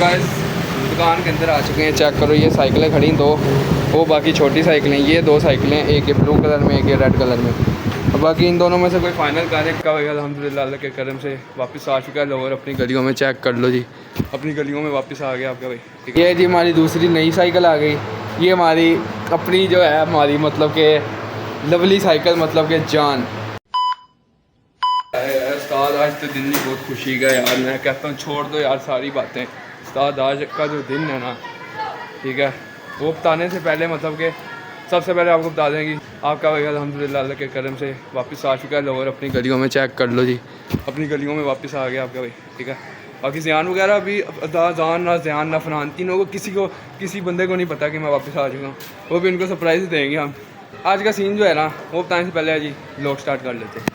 Guys दुकान के अंदर आ चुके हैं। चेक करो, ये साइकिलें खड़ी दो, वो बाकी छोटी साइकिलें, ये दो साइकिलें, एक ये ब्लू कलर में, एक ये रेड कलर में। और बाकी इन दोनों में से कोई फाइनल कार्य का होगा अल्हम्दुलिल्लाह अल्लाह के करम से वापस आ चुका है। लोग अपनी गलियों में चेक कर लो जी, अपनी गलियों में वापस आ गया आपका भाई। ठीक है, ये जी हमारी दूसरी नई साइकिल आ गई। ये हमारी अपनी जो है हमारी मतलब के लवली साइकिल, मतलब के जान। उस्ताद आज तो दिन ही बहुत खुशी का यार, मैं कहता हूँ छोड़ दो यार सारी बातें। उस्ताद आज का जो दिन है ना, ठीक है, वो बताने से पहले मतलब कि सबसे पहले आपको बता दें कि आपका भाई अल्हम्दुलिल्लाह अल्लाह के करम से वापस आ चुका है। लोग अपनी गलियों में चेक कर लो जी, अपनी गलियों में वापस आ गया आपका भाई। ठीक है, बाकी ज़ियान वगैरह अभी जान ना ज़ियान ना फरहान, तीनों को किसी बंदे को नहीं पता कि मैं वापस आ चुका हूँ। वो भी उनको सरप्राइज़ देंगे हम। आज का सीन जो है ना, वो बताने से पहले जी लोग स्टार्ट कर लेते हैं।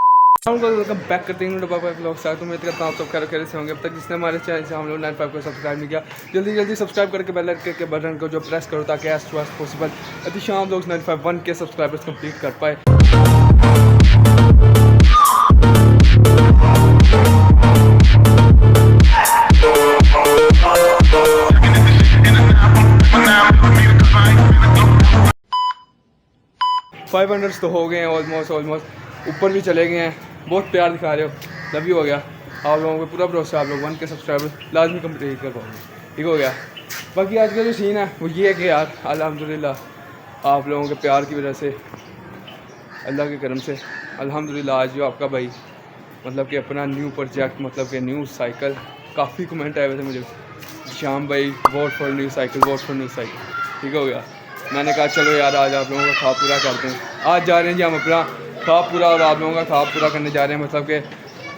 वेलकम बैक करते हैं ब्लॉग स्टार्ट। उम्मीद करता हूँ आप सब खैर से होंगे। अब तक जिसने हमारे चैनल से हम लोग 95 को सब्सक्राइब नहीं किया, जल्दी सब्सक्राइब करके बेल आइकन के बटन को जो प्रेस करो ताकि एज टू एज पॉसिबल अति शाम लोग 95 के सब्सक्राइबर्स कंप्लीट कर पाए। फाइव हंड्रेड्स तो हो गए हैं ऑलमोस्ट ऊपर भी चले गए हैं। बहुत प्यार दिखा रहे हो, लव यू हो गया। आप लोगों को पूरा भरोसा, आप लोग 1 के सब्सक्राइबर लाजमी कंप्लीट कर पाओगे। ठीक हो गया। बाकी आज का जो सीन है वो ये है कि यार अल्हम्दुलिल्लाह आप लोगों के प्यार की वजह से, अल्लाह के करम से अल्हम्दुलिल्लाह आज जो आपका भाई मतलब कि अपना न्यू प्रोजेक्ट, मतलब कि न्यू साइकिल, काफ़ी कमेंट आए हुए थे मुझे, शाम भाई वोट फॉर न्यू साइकिल। ठीक हो गया। मैंने कहा चलो यार आज आप लोगों का ख्वाब पूरा करते हैं। आज जा रहे हैं जी हम अपना ख्वाब पूरा, और आप लोगों का ख्वाब पूरा करने जा रहे हैं, मतलब कि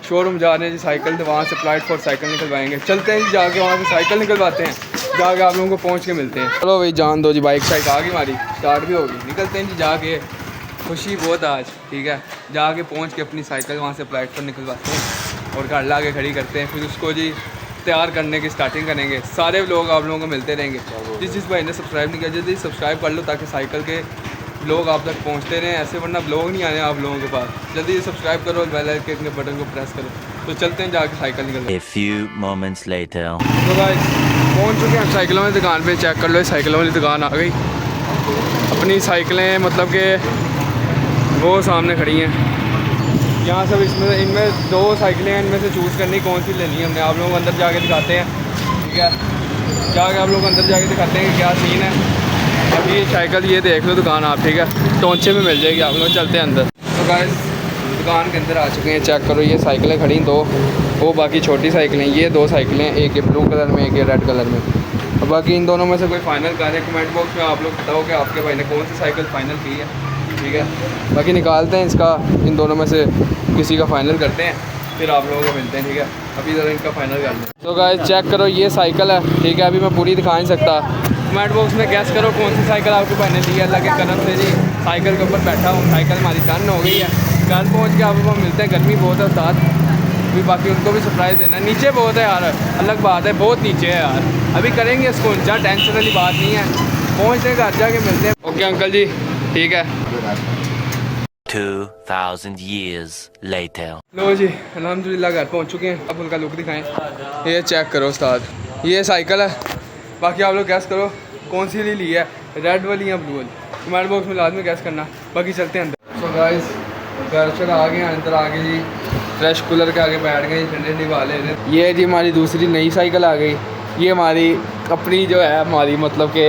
शोरूम जा रहे हैं जी साइकिल, तो वहाँ से अप्लाइड फॉर साइकिल निकलवाएंगे। चलते हैं जी, जाके वहाँ से साइकिल निकलवाते हैं, जाके आप लोगों को पहुँच के मिलते हैं। चलो भाई जान दो जी, बाइक शाइक आ गई हमारी, स्टार्ट भी होगी, निकलते हैं जी जाके। खुशी बहुत आज, ठीक है, जाके पहुँच के अपनी साइकिल वहाँ से अप्लाइड फॉर निकलवाते हैं और घर ला के खड़ी करते हैं। फिर उसको जी तैयार करने की स्टार्टिंग करेंगे। सारे लोग आप लोगों को मिलते रहेंगे। जिस भाई ने सब्सक्राइब नहीं किया जल्दी सब्सक्राइब कर लो ताकि साइकिल के लोग आप तक पहुंचते रहें, ऐसे वरना ब्लॉग नहीं आने आप लोगों के पास। जल्दी सब्सक्राइब करो और बेल आइकन के बटन को प्रेस करो। तो चलते हैं जाके साइकिल निकल। A few moments later. तो गाइस पहुंच चुके हैं साइकिलों वाली दुकान पे। चेक कर लो, साइकिलों वाली दुकान आ गई। अपनी साइकिलें मतलब कि वो सामने खड़ी हैं यहाँ सब। इनमें दो साइकिलें हैं, इनमें से चूज़ करनी कौन सी लेनी है हमने। आप लोग अंदर जाके दिखाते हैं, ठीक है, जाके आप लोग अंदर जाके दिखाते हैं कि क्या सीन है। अभी ये साइकिल ये देख लो दुकान आप, ठीक है, टोंचे में मिल जाएगी। आप लोग चलते हैं अंदर। तो गाइस दुकान के अंदर आ चुके हैं। चेक करो, ये साइकिलें खड़ी दो, वो बाकी छोटी साइकिलें, ये दो साइकिलें, एक ये ब्लू कलर में, एक ये रेड कलर में। और बाकी इन दोनों में से कोई फाइनल कर है, कमेंट बॉक्स में आप लोग बताओ कि आपके भाई ने कौन सी साइकिल फ़ाइनल की है। ठीक है, बाकी निकालते हैं इसका, इन दोनों में से किसी का फ़ाइनल करते हैं, फिर आप लोगों को मिलते हैं। ठीक है, अभी ज़रा इनका फ़ाइनल कर लें। तो गाइस चेक करो, ये साइकिल है, ठीक है, अभी मैं पूरी दिखा नहीं सकता। कमेंट बॉक्स में गैस करो कौन सी साइकिल आपके भाई ने दी है। अल्लाह के करम से जी साइकिल के ऊपर बैठा हूँ, साइकिल हमारी डन हो गई है। घर पहुँच के आप लोगों को मिलते हैं। गर्मी बहुत है साथ, अभी बाकी उनको भी सरप्राइज़ देना है। नीचे बहुत है यार, अलग बात है, बहुत नीचे है यार। अभी करेंगे इसको, जहाँ टेंशन वाली बात नहीं है, पहुँचते हैं घर जाके मिलते हैं। ओके अंकल जी, ठीक है। 2000 years later. लो जी अल्हम्दुलिल्लाह घर पहुंच चुके हैं। अब उनका लुक दिखाएं। ये चेक करो उस्ताद, ये साइकिल है। बाकी आप लोग गैस करो कौन सी ली है, रेड वाली या ब्लू वाली। कमेंट बॉक्स में लाजमी गैस करना। बाकी चलते हैं अंदर। सो गाइस घर चल आ गए, अंदर आ गए जी, फ्रेश कूलर के आगे बैठ गए, ठंडे ठंडी हवा ले रहे। ये जी हमारी दूसरी नई साइकिल आ गई। ये हमारी अपनी जो है हमारी मतलब के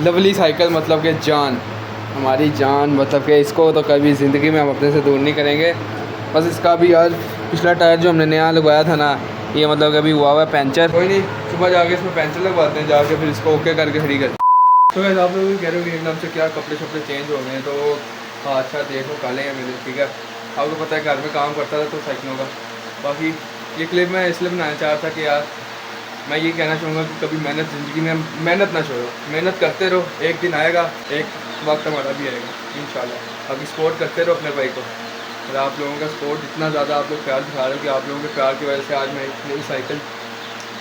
लवली साइकिल, मतलब के जान, हमारी जान, मतलब कि इसको तो कभी ज़िंदगी में हम अपने से दूर नहीं करेंगे। बस इसका भी यार पिछला टायर जो हमने नया लगवाया था ना, ये मतलब कि अभी हुआ हुआ है पंचर। कोई नहीं, सुबह जाके इसमें पंचर लगवाते हैं, जाके फिर इसको ओके करके खड़ी कर। तो वैसे आप लोग भी कह रहे हो कि एकदम से क्या कपड़े शपड़े चेंज हो गए हैं, तो हाँ अच्छा देखो काले हैं मेरे, ठीक है। आपको पता है घर में काम करता था तो साइकिलों का। बाकी ये क्लिप मैं इसलिए बनाना चाह रहा था कि यार मैं ये कहना चाहूँगा कि कभी मेहनत ज़िंदगी में मेहनत ना छोड़ो, मेहनत करते रहो, एक दिन आएगा, एक वक्त हमारा भी आएगा इंशाल्लाह। बाकी सपोर्ट करते रहो अपने भाई को, और आप लोगों का सपोर्ट इतना ज़्यादा आप लोग प्यार दिखा रहे हो कि आप लोगों के प्यार की वजह से आज मैं एक नई साइकिल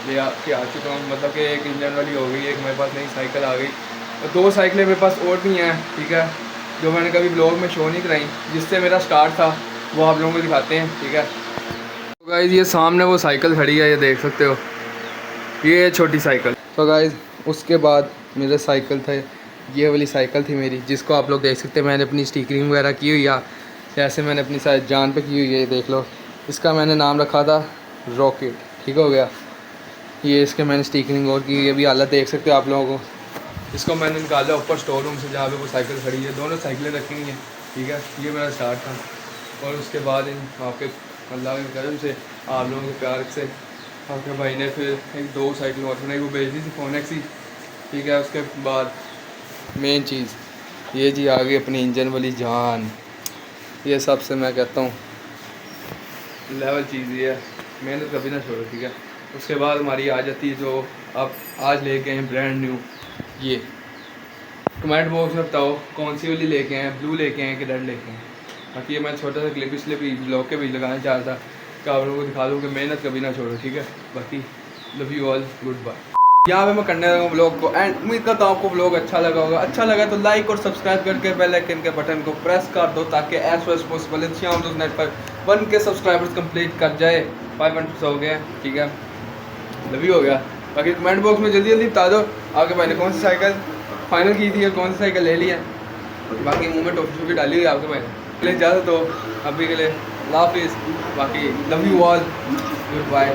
ले के आ चुका हूँ। मतलब कि एक इंजन वाली हो गई, एक मेरे पास नई साइकिल आ गई, और दो साइकिलें मेरे पास और भी हैं, ठीक है, जो मैंने कभी ब्लॉग में शो नहीं कराई, जिससे मेरा स्टार्ट था, वो आप लोगों को दिखाते हैं। ठीक है, तो गाइस ये सामने वो साइकिल खड़ी है, ये देख सकते हो, ये है छोटी साइकिल। तो गाइस उसके बाद मेरा साइकिल था, ये वाली साइकिल थी मेरी, जिसको आप लोग देख सकते हैं मैंने अपनी स्टिकरिंग वगैरह की हुई है, जैसे मैंने अपनी शायद जान पे की हुई है, ये देख लो। इसका मैंने नाम रखा था रॉकेट, ठीक हो गया। ये इसके मैंने स्टिकरिंग और की, ये भी हालत देख सकते हो आप लोगों को। इसको मैंने निकाला ऊपर स्टोर रूम से जहाँ पे वो साइकिल खड़ी है, दोनों साइकिलें रखी हुई हैं, ठीक है। ये मेरा स्टार्ट था, और उसके बाद इन आपके अल्लाह के करम से, आप लोगों के प्यार से आपके भाई ने फिर एक 2 साइकिल और बनाई, वो भेज दी थी फोनेक्स ही, ठीक है। उसके बाद मेन चीज़ ये जी आ गई अपनी इंजन वाली जान। ये सबसे मैं कहता हूँ लेवल चीज़ ये है, मेहनत कभी ना छोड़ो, ठीक है। उसके बाद हमारी आ जाती है जो आप आज लेके आए ब्रांड न्यू, ये कमेंट बॉक्स में बताओ कौन सी वाली लेके आए, ब्लू लेके आए कि रेड लेके आए। बाकी ये मैं छोटा सा क्लिप पिछले ब्लॉग के बीच लगाना चाह रहा था कि आप लोगों को दिखा दूँ कि मेहनत कभी ना छोड़ो, ठीक है। बाकी love you all, goodbye. यहाँ पे मैं करने लगा ब्लॉग को एंड उम्मीद करता हूँ आपको ब्लॉग अच्छा लगा होगा। अच्छा लगा तो लाइक और सब्सक्राइब करके बेल आइकन के बटन को प्रेस कर दो ताकि as soon as possible net पर 1 के सब्सक्राइबर्स कंप्लीट कर जाए। 500 हो गया, ठीक है, लव यू हो गया। बाकी कमेंट बॉक्स में जल्दी जल्दी बता दो आपके भाई ने कौन सी साइकिल फाइनल की थी और कौन सी साइकिल ले ली है। बाकी मुँह में टॉफी भी डाली हुई है आपके भाई ने। के लिए इजाज़त हो अभी के लिए, अल्लाह हाफिज़। बाकी love you all, good bye.